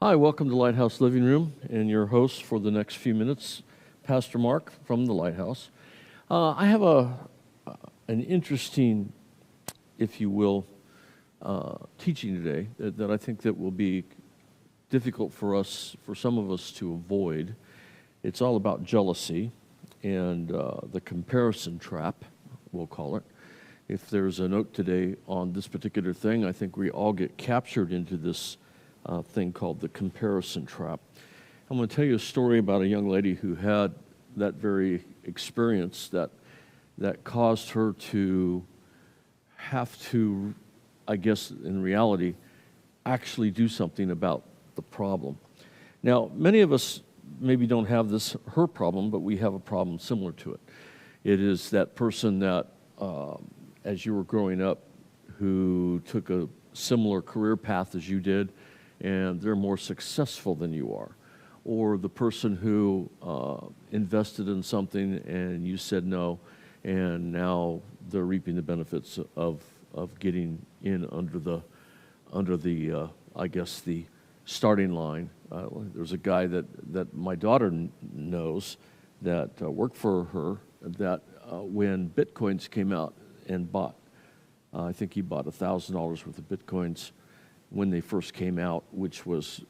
Hi, welcome to Lighthouse Living Room, and your host for the next few minutes, Pastor Mark from the Lighthouse. I have an interesting, if you will, teaching today that I think that will be difficult for some of us to avoid. It's all about jealousy and the comparison trap, we'll call it. If there's a note today on this particular thing, I think we all get captured into this thing called the comparison trap. I'm going to tell you a story about a young lady who had that very experience that caused her to have to, I guess in reality, actually do something about the problem. Now, many of us maybe don't have her problem, but we have a problem similar to it. It is that person that, as you were growing up, who took a similar career path as you did, and they're more successful than you are. Or the person who invested in something and you said no, and now they're reaping the benefits of getting in under the I guess the starting line. There's a guy that my daughter knows that worked for her that when Bitcoins came out and bought, I think he bought $1,000 worth of Bitcoins when they first came out, which was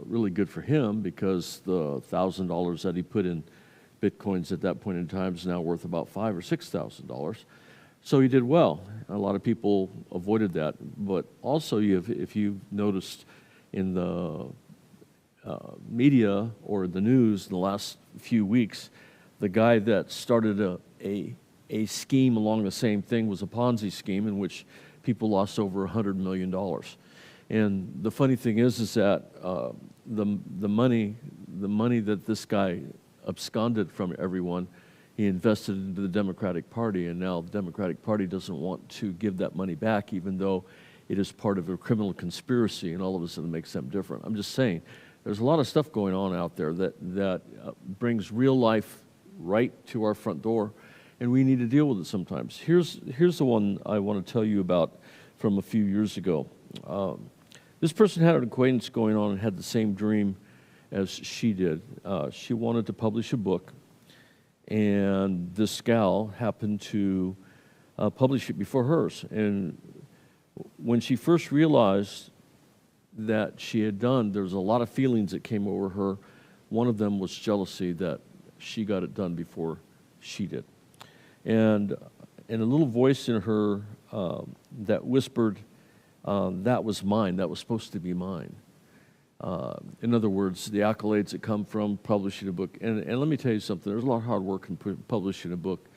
really good for him because the $1,000 that he put in Bitcoins at that point in time is now worth about $5,000 or $6,000. So he did well. A lot of people avoided that, but also if you've noticed in the media or the news in the last few weeks, the guy that started a scheme along the same thing was a Ponzi scheme in which people lost over $100 million. And the funny thing is that the money that this guy absconded from everyone, he invested into the Democratic Party, and now the Democratic Party doesn't want to give that money back, even though it is part of a criminal conspiracy, and all of a sudden makes them different. I'm just saying, there's a lot of stuff going on out there that brings real life right to our front door, and we need to deal with it sometimes. Here's the one I want to tell you about from a few years ago. This person had an acquaintance going on and had the same dream as she did. She wanted to publish a book, and this gal happened to publish it before hers. And when she first realized that she had done, there was a lot of feelings that came over her. One of them was jealousy that she got it done before she did. And a little voice in her that whispered, that was mine, that was supposed to be mine. In other words, the accolades that come from publishing a book. And let me tell you something, there's a lot of hard work in publishing a book.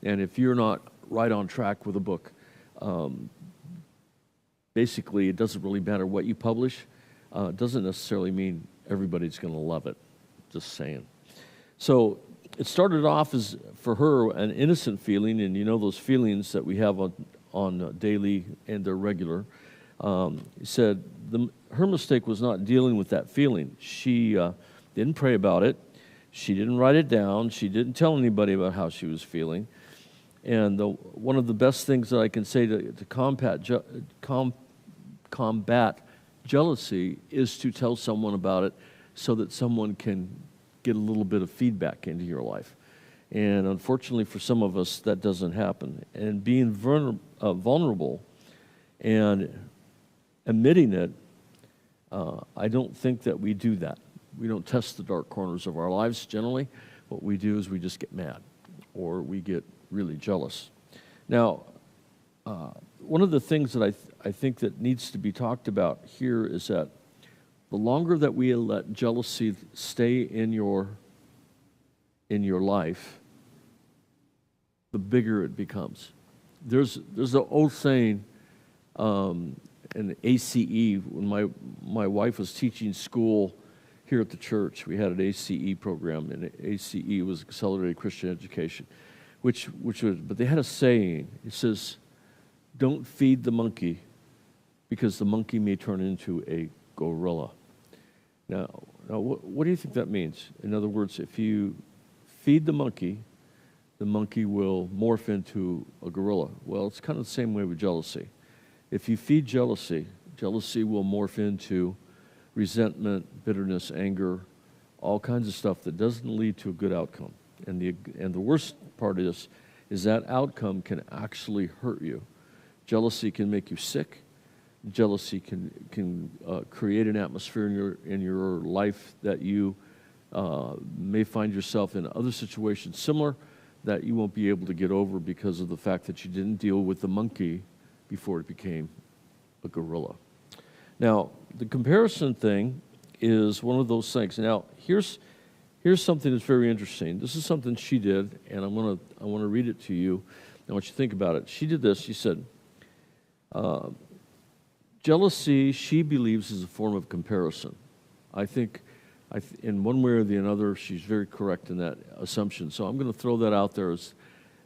And if you're not right on track with a book, basically it doesn't really matter what you publish. It doesn't necessarily mean everybody's going to love it, just saying. So it started off as, for her, an innocent feeling, and you know those feelings that we have on daily and they're regular. He said her mistake was not dealing with that feeling. She didn't pray about it. She didn't write it down. She didn't tell anybody about how she was feeling. And one of the best things that I can say to combat jealousy is to tell someone about it so that someone can get a little bit of feedback into your life. And unfortunately for some of us, that doesn't happen. And being vulnerable and admitting it, I don't think that we do that. We don't test the dark corners of our lives generally. What we do is we just get mad or we get really jealous. Now, one of the things that I think that needs to be talked about here is that the longer that we let jealousy stay in your life, the bigger it becomes. There's an old saying, in ACE, when my wife was teaching school here at the church, we had an ACE program, and ACE was Accelerated Christian Education, which was, but they had a saying. It says, "Don't feed the monkey, because the monkey may turn into a gorilla." Now what do you think that means? In other words, if you feed the monkey will morph into a gorilla. Well, it's kind of the same way with jealousy. If you feed jealousy will morph into resentment, bitterness, anger, all kinds of stuff that doesn't lead to a good outcome. And the worst part is that outcome can actually hurt you. Jealousy can make you sick. Jealousy can create an atmosphere in your life that you may find yourself in other situations similar that you won't be able to get over because of the fact that you didn't deal with the monkey before it became a gorilla. Now, the comparison thing is one of those things. Now, here's something that's very interesting. This is something she did, and I want to read it to you. I want you to think about it. She did this. She said, jealousy, she believes, is a form of comparison. I think in one way or the other, she's very correct in that assumption. So I'm going to throw that out there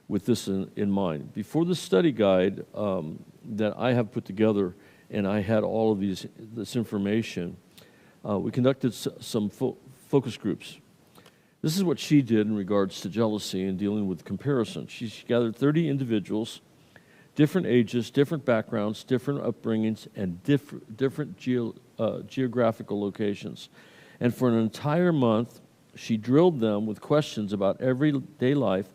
with this in mind. Before the study guide that I have put together, and I had all of this information, we conducted some focus groups. This is what she did in regards to jealousy and dealing with comparison. She gathered 30 individuals, different ages, different backgrounds, different upbringings, and different geographical locations. And for an entire month, she drilled them with questions about everyday life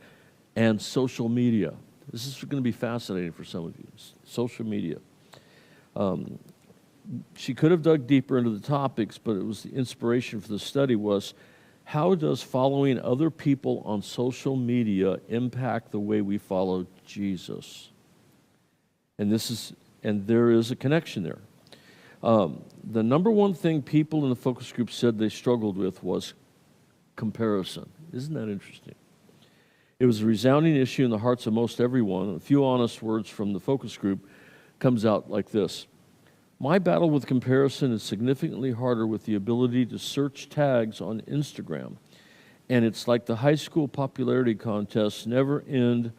and social media. This is going to be fascinating for some of you, social media. She could have dug deeper into the topics, but it was the inspiration for the study was, how does following other people on social media impact the way we follow Jesus? And there is a connection there. The number one thing people in the focus group said they struggled with was comparison. Isn't that interesting? It was a resounding issue in the hearts of most everyone. A few honest words from the focus group comes out like this. My battle with comparison is significantly harder with the ability to search tags on Instagram. And it's like the high school popularity contests never end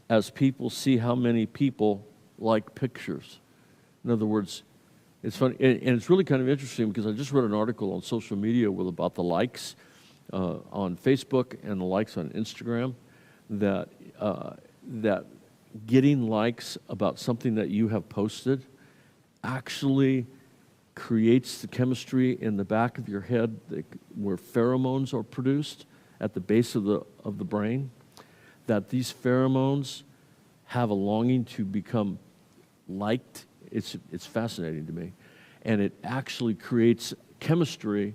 as people see how many people like pictures. In other words, it's funny, and it's really kind of interesting because I just read an article on social media about the likes on Facebook and the likes on Instagram, that getting likes about something that you have posted actually creates the chemistry in the back of your head where pheromones are produced at the base of the brain, that these pheromones have a longing to become liked. It's fascinating to me. And it actually creates chemistry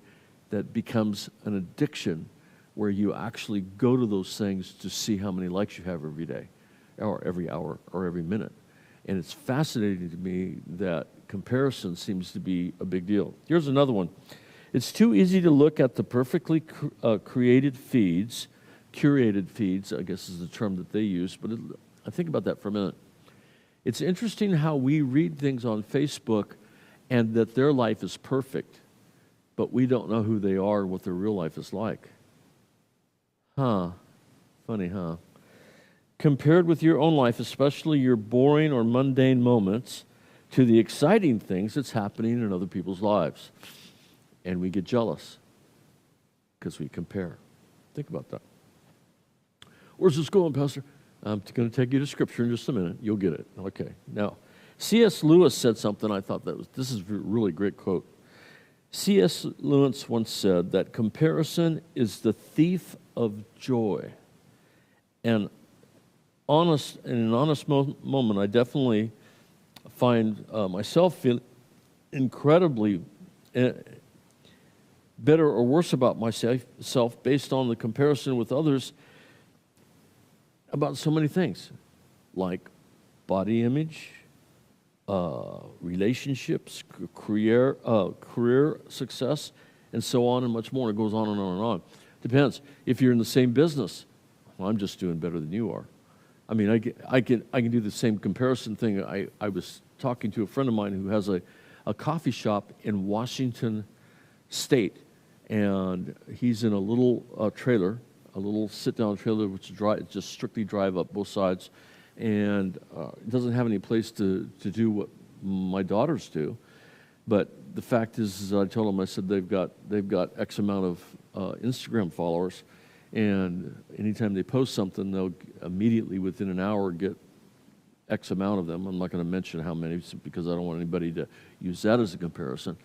that becomes an addiction where you actually go to those things to see how many likes you have every day or every hour or every minute. And it's fascinating to me that comparison seems to be a big deal. Here's another one. It's too easy to look at the perfectly curated feeds, I guess is the term that they use, but I think about that for a minute. It's interesting how we read things on Facebook and that their life is perfect, but we don't know who they are and what their real life is like. Funny, huh? Compared with your own life, especially your boring or mundane moments, to the exciting things that's happening in other people's lives. And we get jealous because we compare. Think about that. Where's this going, Pastor? I'm going to take you to Scripture in just a minute. You'll get it. Okay. Now, C.S. Lewis said something I thought this is a really great quote. C.S. Lewis once said that comparison is the thief of joy. And in an honest moment, I definitely find myself feel incredibly better or worse about myself based on the comparison with others about so many things, like body image, relationships, career success, and so on and much more. It goes on and on and on. Depends. If you're in the same business, well, I'm just doing better than you are. I mean, I can do the same comparison thing. I was talking to a friend of mine who has a coffee shop in Washington State, and he's in a little trailer, a little sit-down trailer, which is just strictly drive up both sides, and it doesn't have any place to do what my daughters do. But the fact is I told them, I said they've got X amount of Instagram followers, and anytime they post something, they'll immediately within an hour get X amount of them. I'm not going to mention how many because I don't want anybody to use that as a comparison.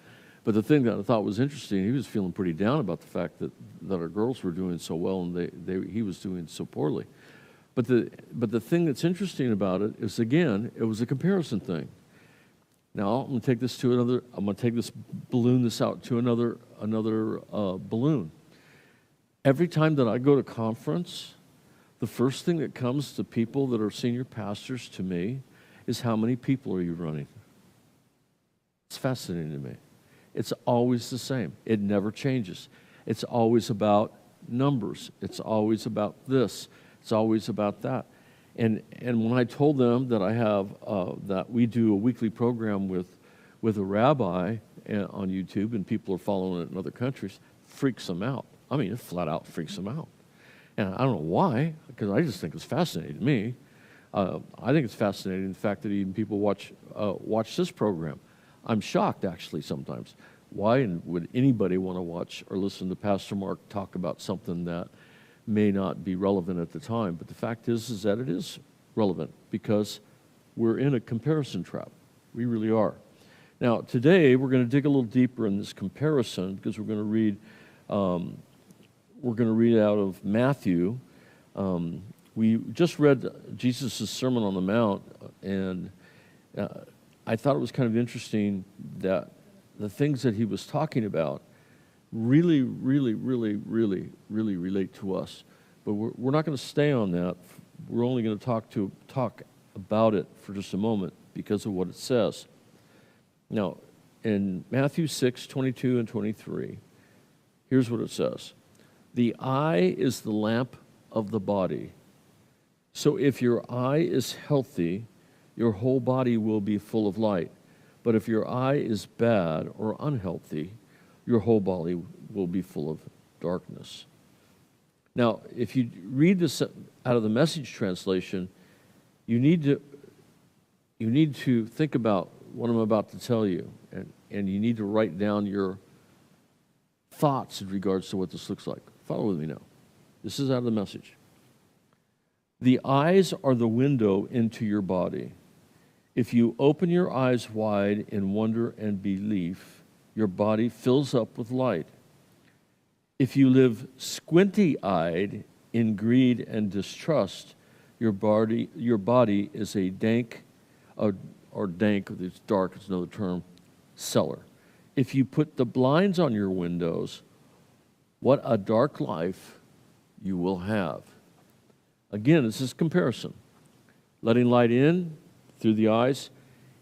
But the thing that I thought was interesting, he was feeling pretty down about the fact that our girls were doing so well and he was doing so poorly. But the thing that's interesting about it is, again, it was a comparison thing. Now I'm going to take this balloon this out to another balloon. Every time that I go to conference, the first thing that comes to people that are senior pastors to me is, how many people are you running? It's fascinating to me. It's always the same. It never changes. It's always about numbers. It's always about this. It's always about that. And when I told them that I have that we do a weekly program with a rabbi on YouTube, and people are following it in other countries, freaks them out. I mean, it flat out freaks them out. And I don't know why, because I just think it's fascinating to me. I think it's fascinating the fact that even people watch this program. I'm shocked, actually, sometimes. Why would anybody want to watch or listen to Pastor Mark talk about something that may not be relevant at the time? But the fact is that it is relevant, because we're in a comparison trap. We really are. Now, today, we're going to dig a little deeper in this comparison, because we're going to read out of Matthew. We just read Jesus' Sermon on the Mount, and I thought it was kind of interesting that the things that he was talking about really, really, really, really, really relate to us. But we're not going to stay on that. We're only going to talk about it for just a moment because of what it says. Now, in Matthew 6, 22 and 23, here's what it says. The eye is the lamp of the body. So if your eye is healthy, your whole body will be full of light. But if your eye is bad or unhealthy, your whole body will be full of darkness. Now, if you read this out of the Message translation, you need to think about what I'm about to tell you, and you need to write down your thoughts in regards to what this looks like. Follow with me now. This is out of the Message. The eyes are the window into your body. If you open your eyes wide in wonder and belief, your body fills up with light. If you live squinty-eyed in greed and distrust, your body is a dank, or dank, it's dark, it's another term, cellar. If you put the blinds on your windows, what a dark life you will have. Again, this is comparison. Letting light in through the eyes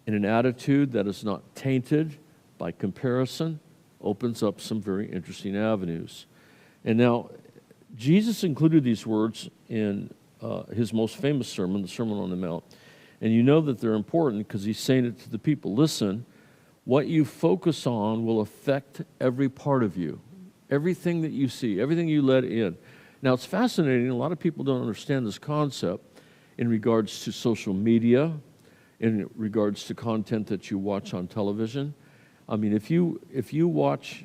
in an attitude that is not tainted by comparison opens up some very interesting avenues. And now, Jesus included these words in his most famous sermon, the Sermon on the Mount. And you know that they're important because he's saying it to the people. Listen, what you focus on will affect every part of you. Everything that you see, everything you let in. Now, it's fascinating. A lot of people don't understand this concept in regards to social media, in regards to content that you watch on television. I mean, if you watch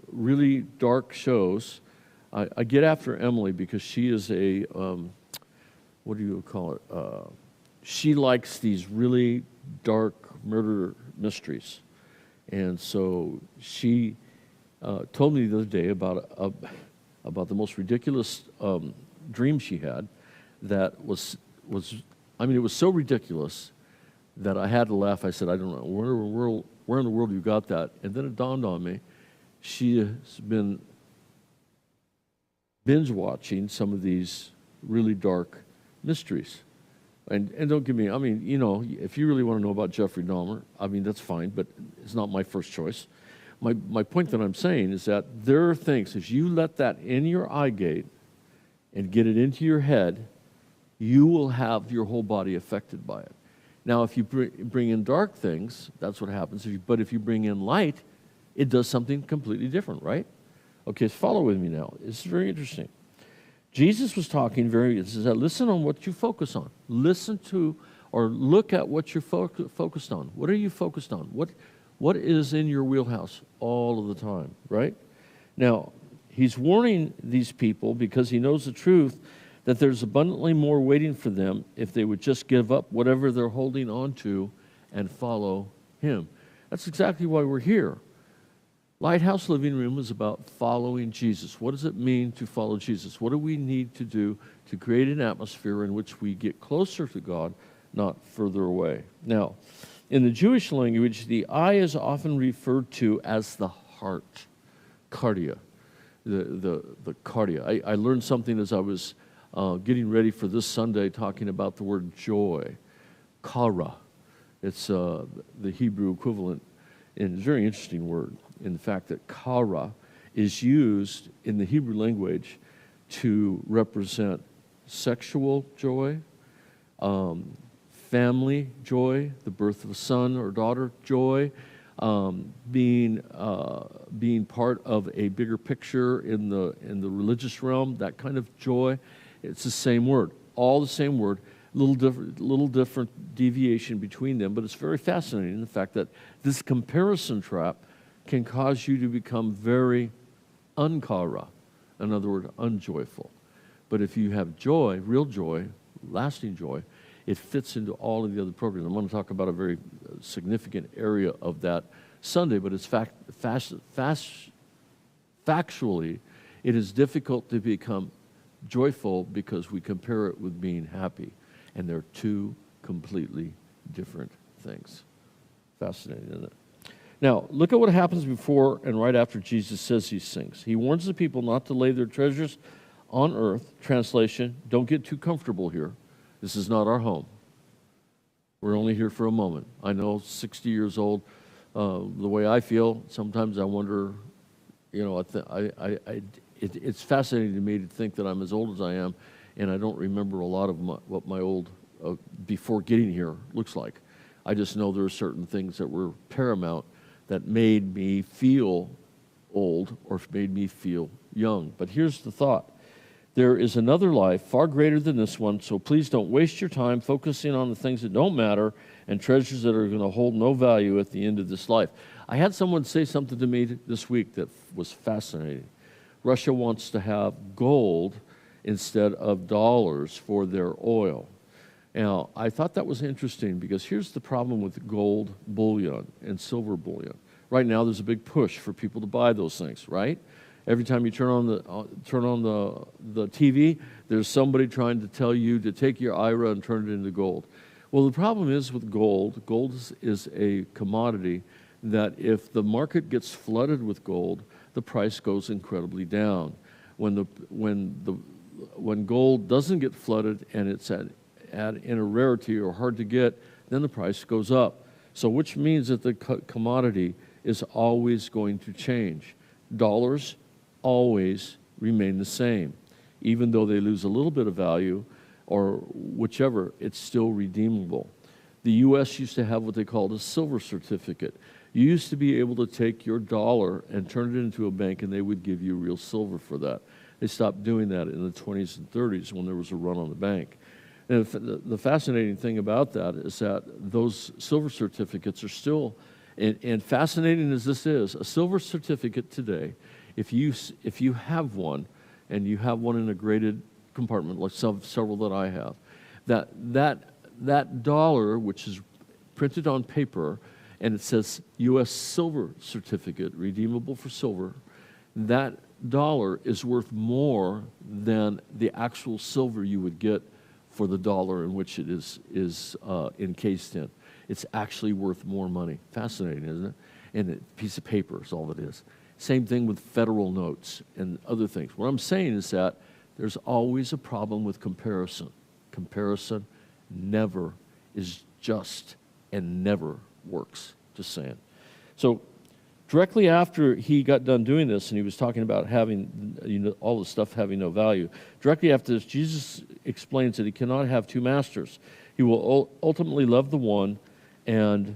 really dark shows, I get after Emily because she is a, what do you call it? She likes these really dark murder mysteries. And so she told me the other day about the most ridiculous dream she had that was I mean, it was so ridiculous that I had to laugh. I said, I don't know, where in the world you got that? And then it dawned on me, she has been binge watching some of these really dark mysteries. And don't give me, I mean, you know, if you really want to know about Jeffrey Dahmer, I mean, that's fine, but it's not my first choice. My point that I'm saying is that there are things, if you let that in your eye gate and get it into your head, you will have your whole body affected by it. Now, if you bring in dark things, that's what happens. But if you bring in light, it does something completely different, right? Okay, so follow with me now. This is very interesting. Jesus was talking he says, listen on what you focus on. Listen to or look at what you're focused on. What are you focused on? What is in your wheelhouse all of the time, right? Now, he's warning these people because he knows the truth that there's abundantly more waiting for them if they would just give up whatever they're holding on to and follow him. That's exactly why we're here. Lighthouse Living Room is about following Jesus. What does it mean to follow Jesus? What do we need to do to create an atmosphere in which we get closer to God, not further away? Now, in the Jewish language, the eye is often referred to as the heart, cardia, the cardia. I learned something as I was getting ready for this Sunday, talking about the word joy, kara. It's the Hebrew equivalent, and it's a very interesting word in the fact that kara is used in the Hebrew language to represent sexual joy, family joy, the birth of a son or daughter joy, being part of a bigger picture in the religious realm, that kind of joy. It's the same word, all the same word, little different deviation between them, but it's very fascinating, the fact that this comparison trap can cause you to become very unkara, in other words, unjoyful. But if you have joy, real joy, lasting joy, it fits into all of the other programs. I'm going to talk about a very significant area of that Sunday, but it's factually, it is difficult to become joyful because we compare it with being happy. And they're two completely different things. Fascinating, isn't it? Now, look at what happens before and right after Jesus says these things. He warns the people not to lay their treasures on earth. Translation, don't get too comfortable here. This is not our home. We're only here for a moment. I know, 60 years old, the way I feel, sometimes I wonder, it's fascinating to me to think that I'm as old as I am, and I don't remember a lot of what my old, before getting here, looks like. I just know there are certain things that were paramount that made me feel old or made me feel young. But here's the thought. There is another life far greater than this one, so please don't waste your time focusing on the things that don't matter and treasures that are going to hold no value at the end of this life. I had someone say something to me this week that was fascinating. Russia wants to have gold instead of dollars for their oil. Now, I thought that was interesting because here's the problem with gold bullion and silver bullion. Right now, there's a big push for people to buy those things, right? Every time you turn on the TV, there's somebody trying to tell you to take your IRA and turn it into gold. Well, the problem is with gold is a commodity that if the market gets flooded with gold, the price goes incredibly down. When gold doesn't get flooded and it's in a rarity or hard to get, then the price goes up. So which means that the commodity is always going to change. Dollars always remain the same. Even though they lose a little bit of value or whichever, it's still redeemable. The U.S. used to have what they called a silver certificate. You used to be able to take your dollar and turn it into a bank and they would give you real silver for that. They stopped doing that in the 20s and 30s when there was a run on the bank. And the fascinating thing about that is that those silver certificates are still, and fascinating as this is, a silver certificate today, if you have one, and you have one in a graded compartment, like several that I have, that dollar, which is printed on paper, and it says U.S. silver certificate, redeemable for silver, that dollar is worth more than the actual silver you would get for the dollar in which it is encased in. It's actually worth more money. Fascinating, isn't it? And a piece of paper is all it is. Same thing with federal notes and other things. What I'm saying is that there's always a problem with comparison. Comparison never is just and never works. Just saying. So directly after he got done doing this, and he was talking about having, all the stuff having no value, directly after this, Jesus explains that he cannot have two masters. He will ultimately love the one and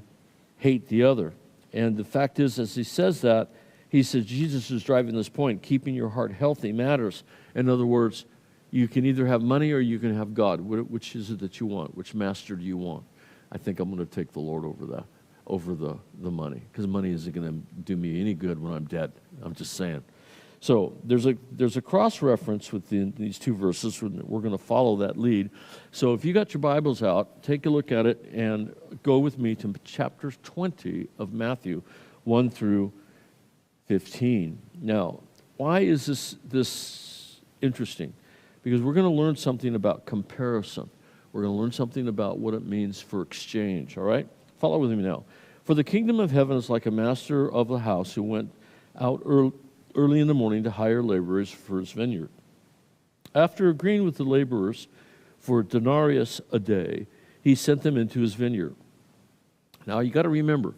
hate the other. And the fact is, as he says that, he says Jesus is driving this point, keeping your heart healthy matters. In other words, you can either have money or you can have God. Which is it that you want? Which master do you want? I think I'm going to take the Lord over that, over the money, because money isn't going to do me any good when I'm dead. I'm just saying. So there's a cross-reference within these two verses. We're going to follow that lead. So if you got your Bibles out, take a look at it and go with me to chapter 20 of Matthew, 1 through 15. Now, why is this interesting? Because we're going to learn something about comparison. We're going to learn something about what it means for exchange, all right? Follow with me now. For the kingdom of heaven is like a master of the house who went out early in the morning to hire laborers for his vineyard. After agreeing with the laborers for a denarius a day, he sent them into his vineyard. Now, you got to remember,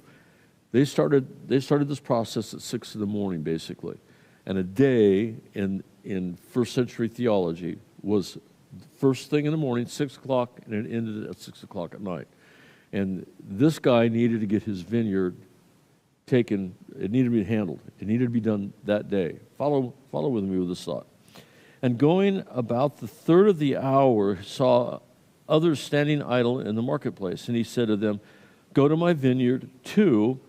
they started this process at 6 in the morning, basically. And a day in first century theology was first thing in the morning, 6 o'clock, and it ended at 6 o'clock at night. And this guy needed to get his vineyard taken. It needed to be handled. It needed to be done that day. Follow with me with this thought. And going about the third of the hour, saw others standing idle in the marketplace. And he said to them, "Go to my vineyard too,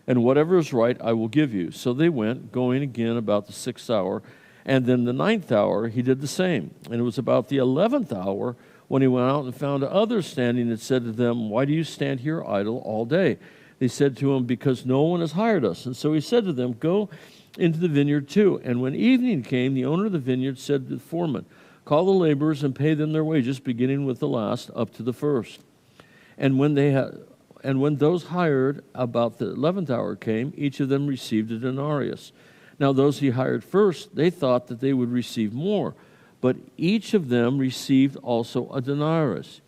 and whatever is right I will give you." So they went, going again about the 6th hour. And then the 9th hour he did the same. And it was about the 11th hour when he went out and found others standing and said to them, "Why do you stand here idle all day?" They said to him, "Because no one has hired us." And so he said to them, "Go into the vineyard too." And when evening came, the owner of the vineyard said to the foreman, "Call the laborers and pay them their wages, beginning with the last up to the first." And when those hired about the 11th hour came, each of them received a denarius. Now those he hired first, they thought that they would receive more, but each of them received also a denarius.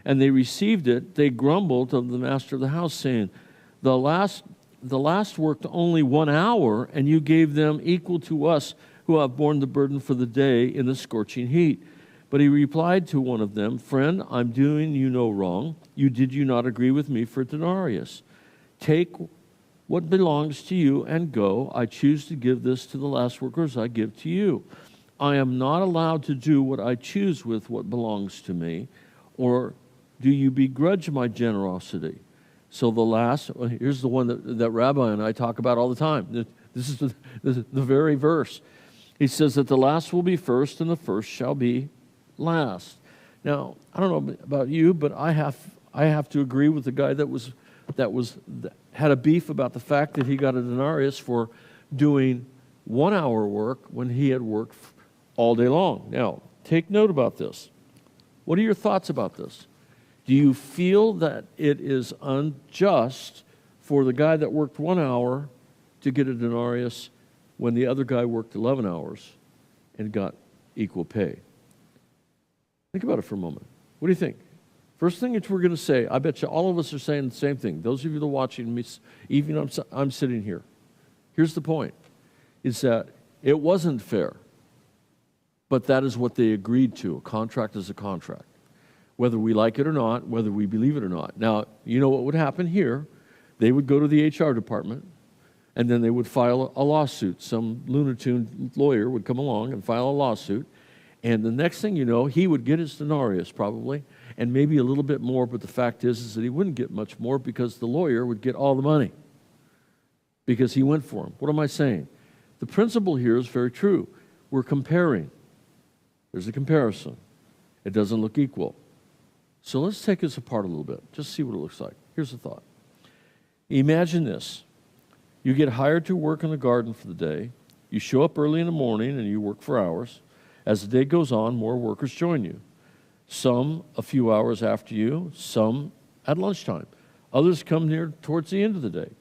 And they received it, they grumbled of the master of the house, saying, The last worked only 1 hour, and you gave them equal to us who have borne the burden for the day in the scorching heat. But he replied to one of them, "Friend, I'm doing you no wrong. Did you not agree with me for a denarius? Take what belongs to you and go. I choose to give this to the last workers I give to you. I am not allowed to do what I choose with what belongs to me, or do you begrudge my generosity?" So the last, here's the one that Rabbi and I talk about all the time. This is the very verse. He says that the last will be first and the first shall be last. Now, I don't know about you, but I have to agree with the guy that had a beef about the fact that he got a denarius for doing 1 hour work when he had worked all day long. Now, take note about this. What are your thoughts about this? Do you feel that it is unjust for the guy that worked 1 hour to get a denarius when the other guy worked 11 hours and got equal pay? Think about it for a moment. What do you think? First thing that we're going to say, I bet you all of us are saying the same thing. Those of you that are watching me, even I'm sitting here. Here's the point, is that it wasn't fair, but that is what they agreed to. A contract is a contract. Whether we like it or not, whether we believe it or not. Now, you know what would happen here? They would go to the HR department, and then they would file a lawsuit. Some Looney lawyer would come along and file a lawsuit, and the next thing you know, he would get his denarius probably, and maybe a little bit more, but the fact is that he wouldn't get much more because the lawyer would get all the money because he went for him. What am I saying? The principle here is very true. We're comparing. There's a comparison. It doesn't look equal. So let's take this apart a little bit, just see what it looks like. Here's the thought. Imagine this. You get hired to work in the garden for the day. You show up early in the morning and you work for hours. As the day goes on, more workers join you. Some a few hours after you, some at lunchtime. Others come near towards the end of the day.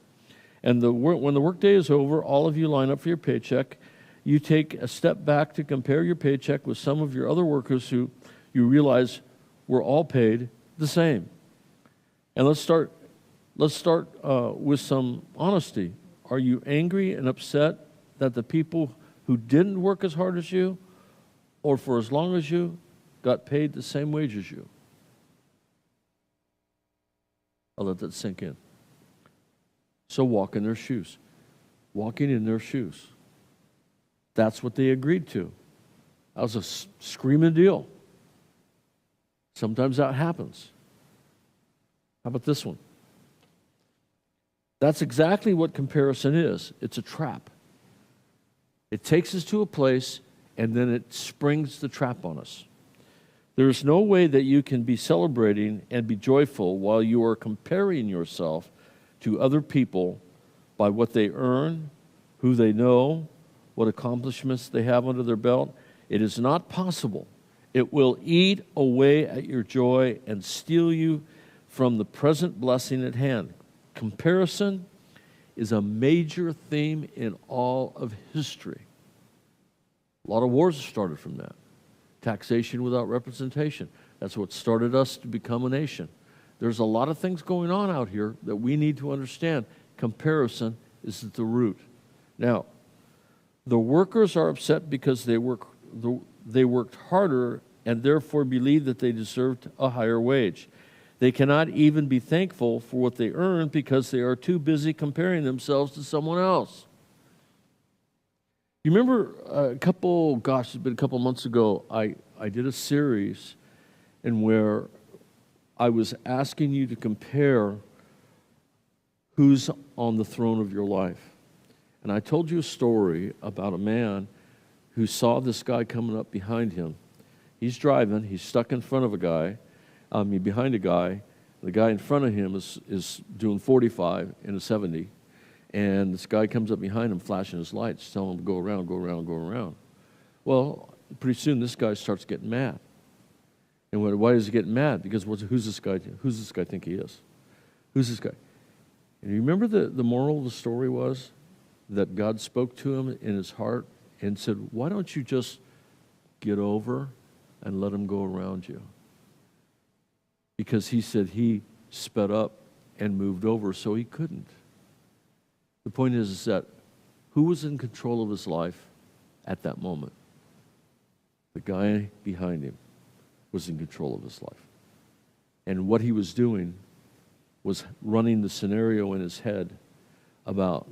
And when the workday is over, all of you line up for your paycheck. You take a step back to compare your paycheck with some of your other workers who you realize were all paid the same. And let's start with some honesty. Are you angry and upset that the people who didn't work as hard as you or for as long as you got paid the same wage as you? I'll let that sink in. So walk in their shoes. Walking in their shoes. That's what they agreed to. That was a screaming deal. Sometimes that happens. How about this one? That's exactly what comparison is. It's a trap. It takes us to a place, and then it springs the trap on us. There is no way that you can be celebrating and be joyful while you are comparing yourself to other people by what they earn, who they know, what accomplishments they have under their belt. It is not possible. It will eat away at your joy and steal you from the present blessing at hand. Comparison is a major theme in all of history. A lot of wars have started from that. Taxation without representation. That's what started us to become a nation. There's a lot of things going on out here that we need to understand. Comparison is at the root. Now, the workers are upset because they worked harder and therefore believe that they deserved a higher wage. They cannot even be thankful for what they earn because they are too busy comparing themselves to someone else. You remember it's been a couple months ago, I did a series in where I was asking you to compare who's on the throne of your life. And I told you a story about a man who saw this guy coming up behind him. He's driving, he's stuck in front of a guy, behind a guy. The guy in front of him is doing 45 in a 70. And this guy comes up behind him flashing his lights, telling him to go around, go around, go around. Well, pretty soon this guy starts getting mad. And why is he getting mad? Because who's this guy? Who's this guy think he is? Who's this guy? And you remember the moral of the story was that God spoke to him in his heart and said, why don't you just get over and let him go around you? Because he said he sped up and moved over, so he couldn't. The point is that who was in control of his life at that moment? The guy behind him was in control of his life. And what he was doing was running the scenario in his head about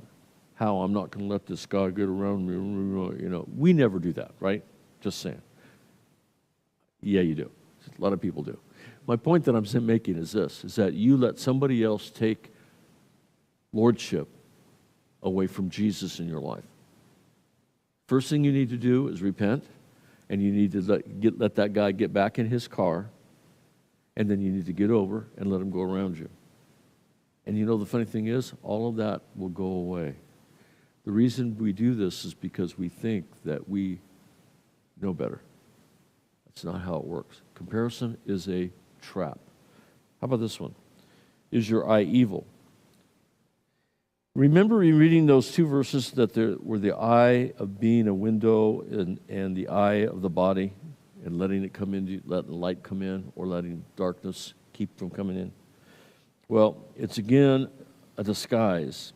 how I'm not going to let this guy get around me. You know, we never do that, right? Just saying. Yeah, you do. A lot of people do. My point that I'm making is this, is that you let somebody else take lordship away from Jesus in your life. First thing you need to do is repent, and you need to let that guy get back in his car, and then you need to get over and let him go around you. And you know the funny thing is, all of that will go away. The reason we do this is because we think that we know better. That's not how it works. Comparison is a trap. How about this one? Is your eye evil? Remember in reading those two verses that there were the eye of being a window and the eye of the body, and letting it come in, letting light come in, or letting darkness keep from coming in? Well, it's again a disguise.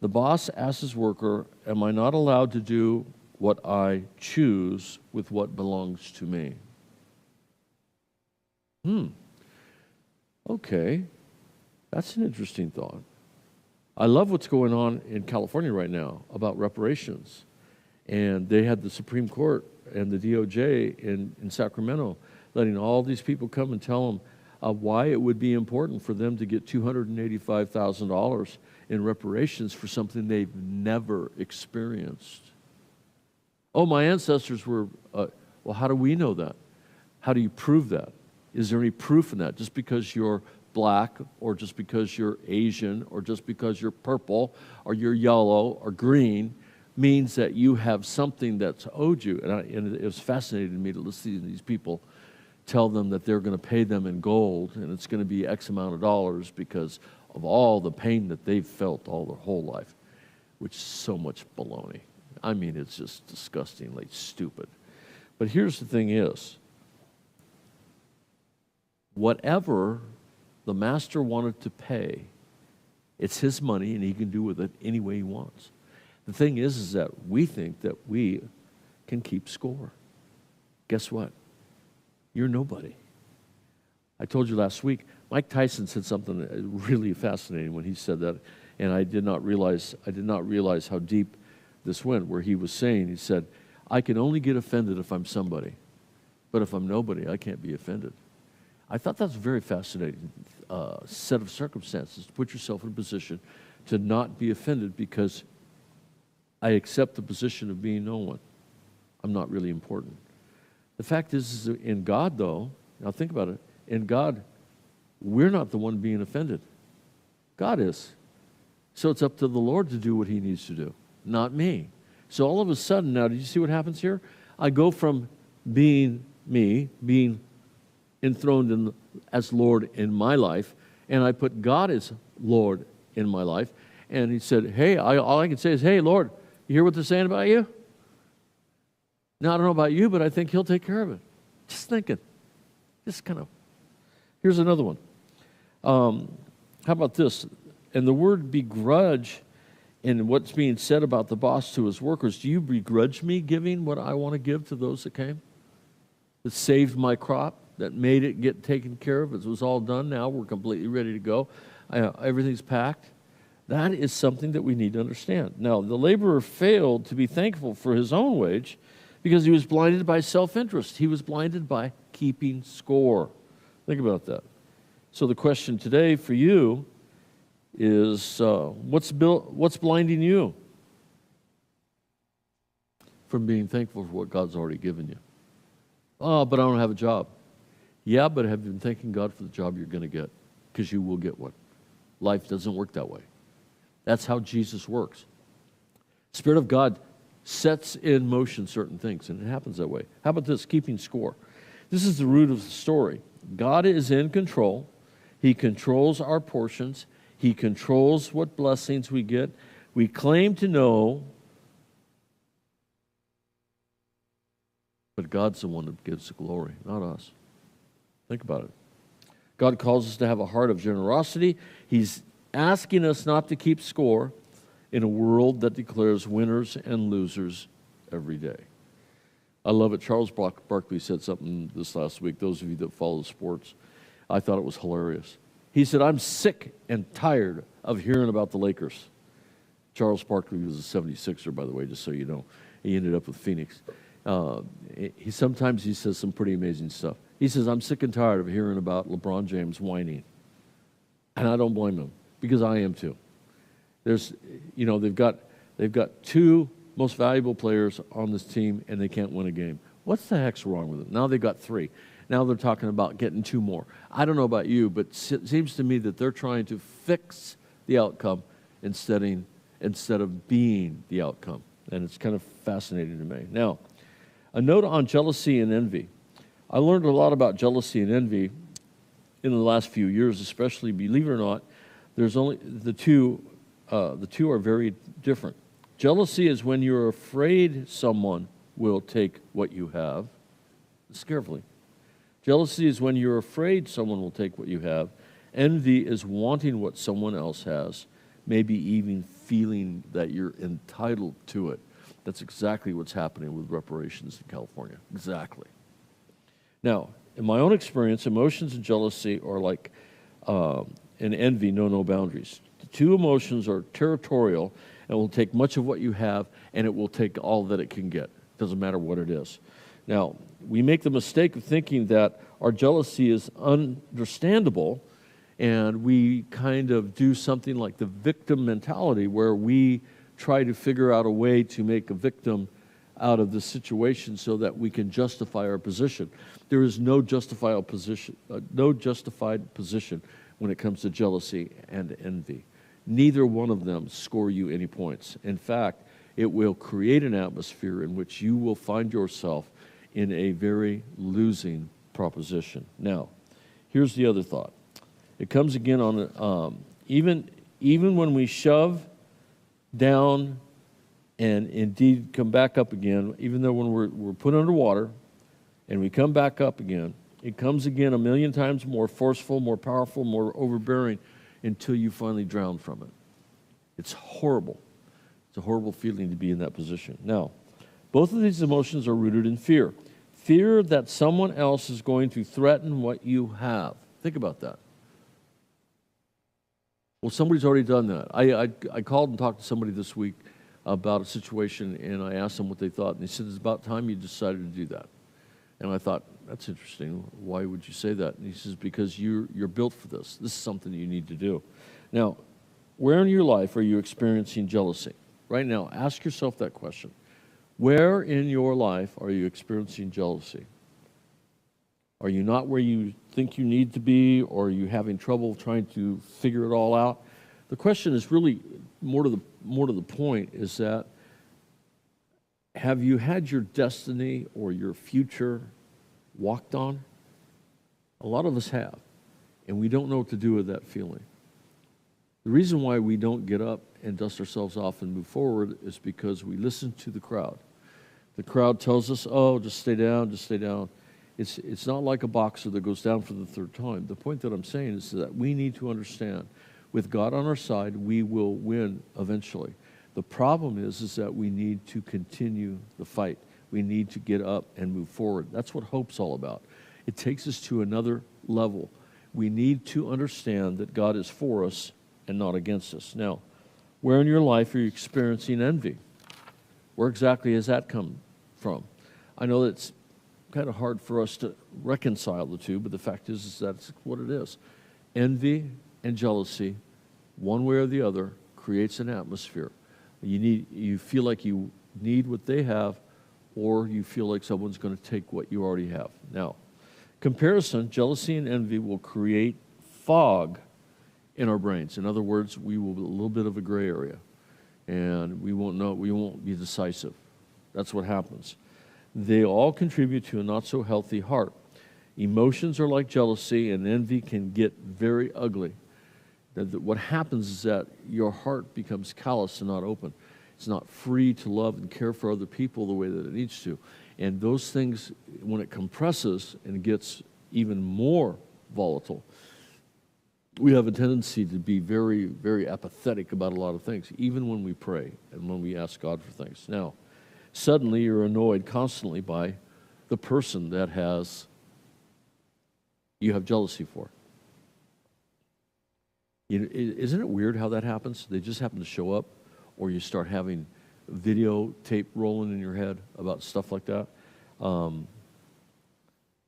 The boss asks his worker, am I not allowed to do what I choose with what belongs to me? Okay, that's an interesting thought. I love what's going on in California right now about reparations. And they had the Supreme Court and the DOJ in Sacramento letting all these people come and tell them why it would be important for them to get $285,000 in reparations for something they've never experienced. Oh, my ancestors were, well, how do we know that? How do you prove that? Is there any proof in that? Just because you're black, or just because you're Asian, or just because you're purple, or you're yellow, or green, means that you have something that's owed you. And it was fascinating to me to listen to these people tell them that they're going to pay them in gold, and it's going to be X amount of dollars because of all the pain that they've felt all their whole life, which is so much baloney. I mean, it's just disgustingly stupid. But here's the thing is, whatever the master wanted to pay, it's his money and he can do with it any way he wants. The thing is that we think that we can keep score. Guess what? You're nobody. I told you last week, Mike Tyson said something really fascinating when he said that, and I did not realize how deep this went, where he was saying, he said, I can only get offended if I'm somebody, but if I'm nobody, I can't be offended. I thought that's a very fascinating set of circumstances, to put yourself in a position to not be offended because I accept the position of being no one. I'm not really important. The fact is in God, though, now think about it, in God, we're not the one being offended. God is. So it's up to the Lord to do what he needs to do. not me. So all of a sudden now, did you see what happens here? I go from being me, being enthroned as Lord in my life, and I put God as Lord in my life. And he said, hey, all I can say is, hey, Lord, you hear what they're saying about you? Now, I don't know about you, but I think he'll take care of it. Just thinking. Just kind of. Here's another one. How about this? And the word begrudge in what's being said about the boss to his workers, do you begrudge me giving what I want to give to those that came? That saved my crop, that made it get taken care of. It was all done now. We're completely ready to go. Everything's packed. That is something that we need to understand. Now, the laborer failed to be thankful for his own wage because he was blinded by self-interest. He was blinded by keeping score. Think about that. So the question today for you is, what's blinding you from being thankful for what God's already given you? Oh, but I don't have a job. Yeah, but have you been thanking God for the job you're going to get? Because you will get one. Life doesn't work that way. That's how Jesus works. Spirit of God sets in motion certain things, and it happens that way. How about this? Keeping score. This is the root of the story. God is in control. He controls our portions. He controls what blessings we get. We claim to know, but God's the one that gives the glory, not us. Think about it. God calls us to have a heart of generosity. He's asking us not to keep score in a world that declares winners and losers every day. I love it. Charles Barkley said something this last week. Those of you that follow sports, I thought it was hilarious. He said, I'm sick and tired of hearing about the Lakers. Charles Barkley was a 76er, by the way, just so you know. He ended up with Phoenix. Sometimes he says some pretty amazing stuff. He says, I'm sick and tired of hearing about LeBron James whining. And I don't blame him, because I am too. They've got two most valuable players on this team, and they can't win a game. What the heck's wrong with them? Now they've got three. Now they're talking about getting two more. I don't know about you, but it seems to me that they're trying to fix the outcome instead of being the outcome. And it's kind of fascinating to me. Now, a note on jealousy and envy. I learned a lot about jealousy and envy in the last few years, especially, believe it or not. There's only the two are very different. Jealousy is when you're afraid someone will take what you have. Listen carefully. Jealousy is when you're afraid someone will take what you have. Envy is wanting what someone else has, maybe even feeling that you're entitled to it. That's exactly what's happening with reparations in California. Exactly. Now, in my own experience, emotions and jealousy are like and envy know no boundaries. The two emotions are territorial and will take much of what you have, and it will take all that it can get. Doesn't matter what it is. Now, we make the mistake of thinking that our jealousy is understandable, and we kind of do something like the victim mentality, where we try to figure out a way to make a victim out of the situation so that we can justify our position. There is no justified position when it comes to jealousy and envy. Neither one of them score you any points. In fact, it will create an atmosphere in which you will find yourself in a very losing proposition. Now, here's the other thought. It comes again on even when we shove down and indeed come back up again, even though when we're put underwater and we come back up again, it comes again a million times more forceful, more powerful, more overbearing until you finally drown from it. It's horrible. It's a horrible feeling to be in that position. Now, both of these emotions are rooted in fear. Fear that someone else is going to threaten what you have. Think about that. Well, somebody's already done that. I called and talked to somebody this week about a situation, and I asked them what they thought, and they said, it's about time you decided to do that. And I thought, that's interesting. Why would you say that? And he says, because you're built for this. This is something you need to do. Now, where in your life are you experiencing jealousy? Right now, ask yourself that question. Where in your life are you experiencing jealousy? Are you not where you think you need to be, or are you having trouble trying to figure it all out? The question is really more to the point, is that Have you had your destiny or your future walked on? A lot of us have, and we don't know what to do with that feeling. The reason why we don't get up and dust ourselves off and move forward is because we listen to the crowd. The crowd tells us, oh, just stay down, just stay down. It's not like a boxer that goes down for the third time. The point that I'm saying is that we need to understand, with God on our side, we will win eventually. The problem is that we need to continue the fight. We need to get up and move forward. That's what hope's all about. It takes us to another level. We need to understand that God is for us and not against us. Now, where in your life are you experiencing envy? Where exactly has that come from? I know that it's kind of hard for us to reconcile the two, but the fact is that's what it is. Envy and jealousy, one way or the other, creates an atmosphere. You feel like you need what they have, or you feel like someone's going to take what you already have. Now, comparison, jealousy, and envy will create fog in our brains. In other words, we will be a little bit of a gray area, and we won't be decisive. That's what happens. They all contribute to a not-so-healthy heart. Emotions are like jealousy, and envy can get very ugly. What happens is that your heart becomes callous and not open. It's not free to love and care for other people the way that it needs to. And those things, when it compresses and gets even more volatile, we have a tendency to be very, very apathetic about a lot of things, even when we pray and when we ask God for things. Now, suddenly you're annoyed constantly by the person that you have jealousy for. Isn't it weird how that happens? They just happen to show up, or you start having videotape rolling in your head about stuff like that.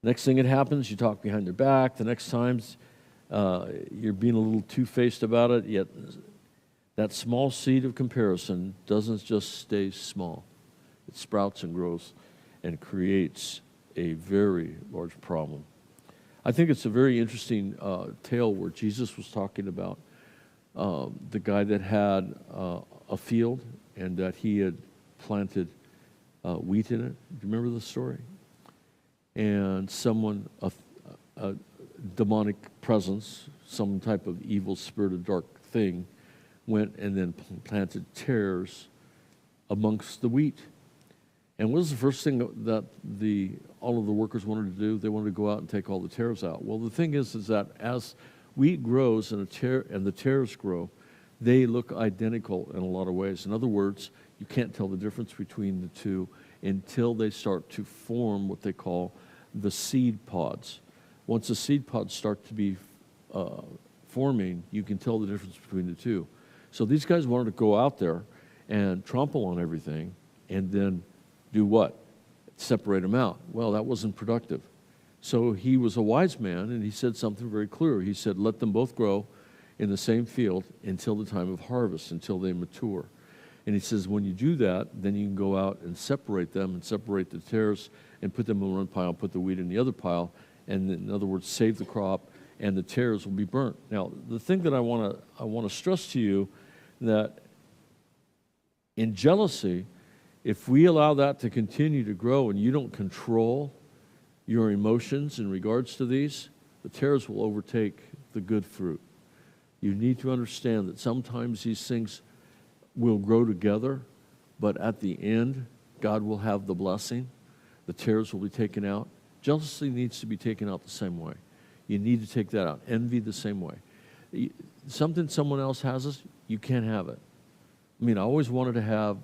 Next thing it happens, you talk behind their back. The next times, you're being a little two-faced about it, yet that small seed of comparison doesn't just stay small. It sprouts and grows and creates a very large problem. I think it's a very interesting tale where Jesus was talking about the guy that had a field and that he had planted wheat in it. Do you remember the story? And someone, a demonic presence, some type of evil spirit, a dark thing, went and then planted tares amongst the wheat. And what was the first thing that all of the workers wanted to do? They wanted to go out and take all the tares out. Well, the thing is that as wheat grows and the tares grow, they look identical in a lot of ways. In other words, you can't tell the difference between the two until they start to form what they call the seed pods. Once the seed pods start to be forming, you can tell the difference between the two. So these guys wanted to go out there and trample on everything and then do what? Separate them out. Well, that wasn't productive. So he was a wise man, and he said something very clear. He said, let them both grow in the same field until the time of harvest, until they mature. And he says, when you do that, then you can go out and separate them and separate the tares and put them in one pile, put the wheat in the other pile, and in other words, save the crop, and the tares will be burnt. Now, the thing that I want to stress to you that in jealousy, if we allow that to continue to grow and you don't control your emotions in regards to these, the tares will overtake the good fruit. You need to understand that sometimes these things will grow together, but at the end, God will have the blessing. The tares will be taken out. Jealousy needs to be taken out the same way. You need to take that out. Envy the same way. Something someone else has, you can't have it. I mean, I always wanted to have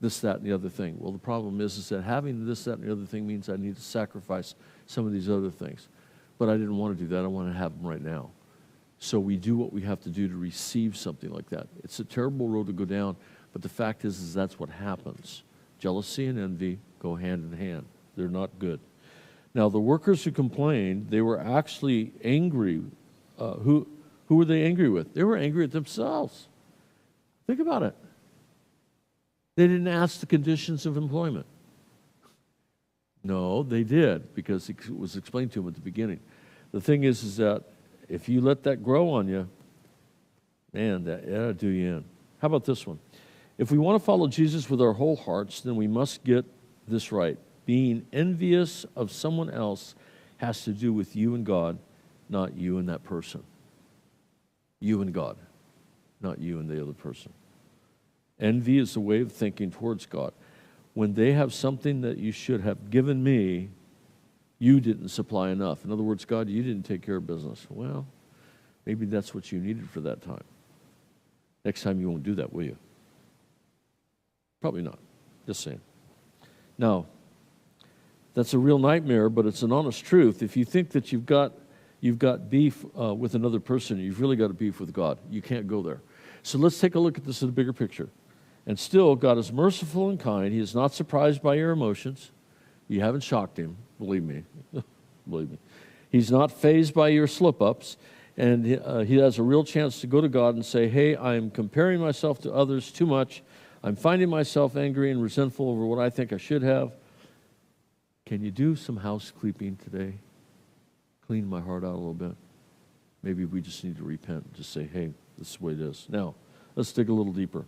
this, that, and the other thing. Well, the problem is that having this, that, and the other thing means I need to sacrifice some of these other things. But I didn't want to do that. I want to have them right now. So we do what we have to do to receive something like that. It's a terrible road to go down, but the fact is that's what happens. Jealousy and envy go hand in hand. They're not good. Now, the workers who complained, they were actually angry. Who were they angry with? They were angry at themselves. Think about it. They didn't ask the conditions of employment. No, they did, because it was explained to them at the beginning. The thing is that if you let that grow on you, man, that'll do you in. How about this one? If we want to follow Jesus with our whole hearts, then we must get this right. Being envious of someone else has to do with you and God, not you and that person. You and God, not you and the other person. Envy is a way of thinking towards God. When they have something that you should have given me, you didn't supply enough. In other words, God, you didn't take care of business. Well, maybe that's what you needed for that time. Next time you won't do that, will you? Probably not. Just saying. Now, that's a real nightmare, but it's an honest truth. If you think that you've got beef with another person, you've really got a beef with God. You can't go there. So let's take a look at this in the bigger picture. And still, God is merciful and kind. He is not surprised by your emotions. You haven't shocked him, believe me. Believe me. He's not fazed by your slip-ups. And he has a real chance to go to God and say, hey, I'm comparing myself to others too much. I'm finding myself angry and resentful over what I think I should have. Can you do some house cleaning today? Clean my heart out a little bit. Maybe we just need to repent and just say, hey, this is the way it is. Now, let's dig a little deeper.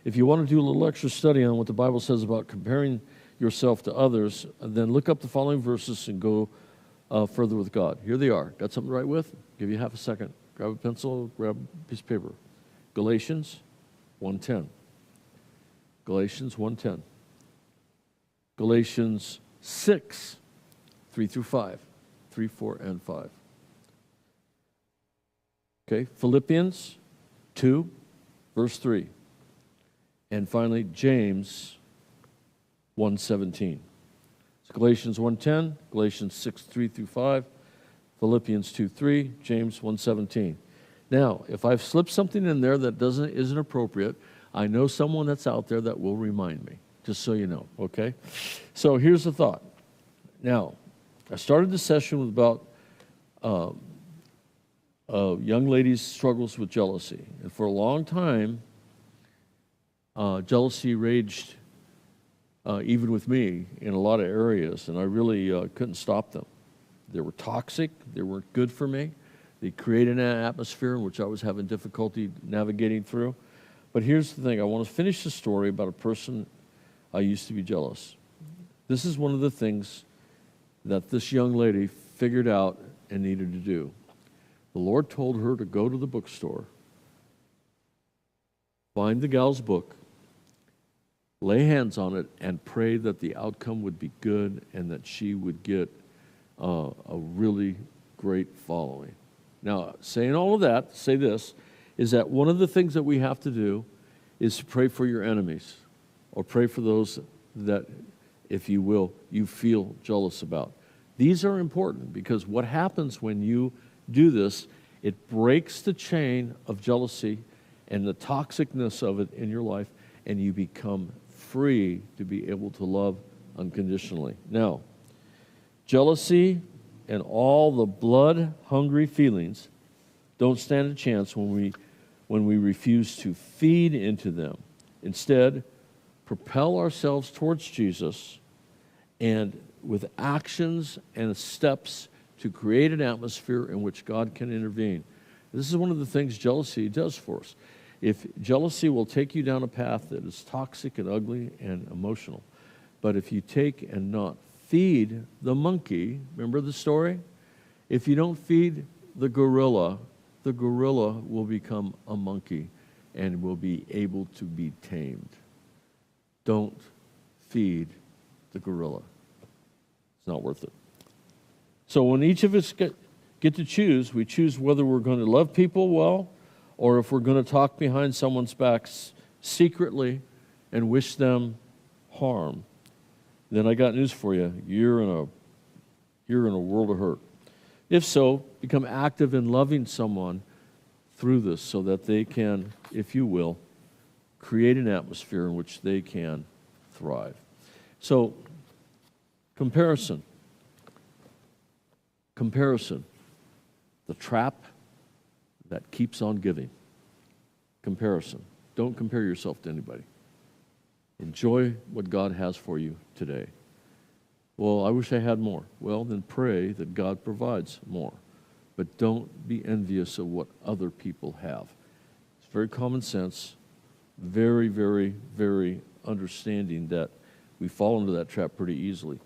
If you want to do a little extra study on what the Bible says about comparing yourself to others, then look up the following verses and go further with God. Here they are. Got something to write with? Give you half a second. Grab a pencil, grab a piece of paper. Galatians 1:10. Galatians 1:10. Galatians 6, 3 through 5. 3, 4, and 5. Okay, Philippians 2, verse 3. And finally, James 1:17. So Galatians 1:10, Galatians 6, 3 through 5, Philippians 2, 3, James 1:17. Now, if I've slipped something in there that isn't appropriate, I know someone that's out there that will remind me, just so you know, okay? So here's the thought. Now, I started the session with about a young lady's struggles with jealousy. And for a long time, jealousy raged even with me in a lot of areas, and I really couldn't stop them. They were toxic. They weren't good for me. They created an atmosphere in which I was having difficulty navigating through. But here's the thing. I want to finish the story about a person I used to be jealous. This is one of the things that this young lady figured out and needed to do. The Lord told her to go to the bookstore, find the gal's book, lay hands on it, and pray that the outcome would be good and that she would get a really great following. Now, saying all of that, say this, is that one of the things that we have to do is to pray for your enemies, or pray for those that, if you will, you feel jealous about. These are important because what happens when you do this, it breaks the chain of jealousy and the toxicness of it in your life, and you become free to be able to love unconditionally. Now, jealousy and all the blood-hungry feelings don't stand a chance when we refuse to feed into them. Instead, propel ourselves towards Jesus and with actions and steps to create an atmosphere in which God can intervene. This is one of the things jealousy does for us. If jealousy will take you down a path that is toxic and ugly and emotional, but if you take and not feed the monkey, remember the story? If you don't feed the gorilla will become a monkey and will be able to be tamed. Don't feed the gorilla. It's not worth it. So when each of us get to choose, we choose whether we're going to love people well or if we're going to talk behind someone's backs secretly and wish them harm. Then I got news for you. You're in a world of hurt. If so, become active in loving someone through this so that they can, if you will, create an atmosphere in which they can thrive. So, comparison, the trap that keeps on giving. Comparison. Don't compare yourself to anybody. Enjoy what God has for you today. Well, I wish I had more. Well, then pray that God provides more. But don't be envious of what other people have. It's very common sense. Very, very, very understanding that we fall into that trap pretty easily.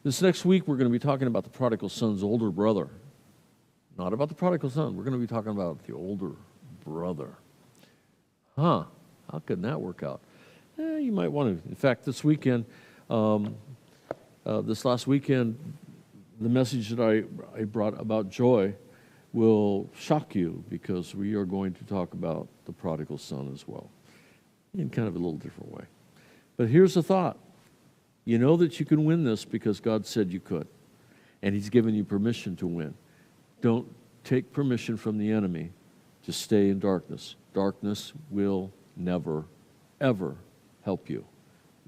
This next week, we're going to be talking about the prodigal son's older brother. Not about the prodigal son. We're going to be talking about the older brother. How could that work out? You might want to. In fact, this weekend, this last weekend, the message that I brought about joy will shock you, because we are going to talk about the prodigal son as well, in kind of a little different way. But here's the thought. You know that you can win this because God said you could, and He's given you permission to win. Don't take permission from the enemy to stay in darkness. Darkness will never, ever help you.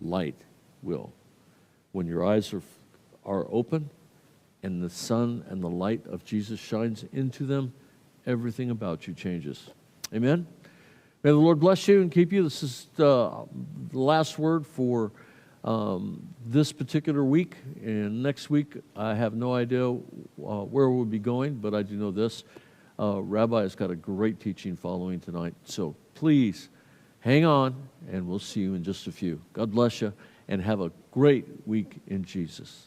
Light will. When your eyes are open and the sun and the light of Jesus shines into them, everything about you changes. Amen? May the Lord bless you and keep you. This is the last word for this particular week. And next week, I have no idea where we'll be going, but I do know this. Rabbi has got a great teaching following tonight. So please hang on, and we'll see you in just a few. God bless you, and have a great week in Jesus.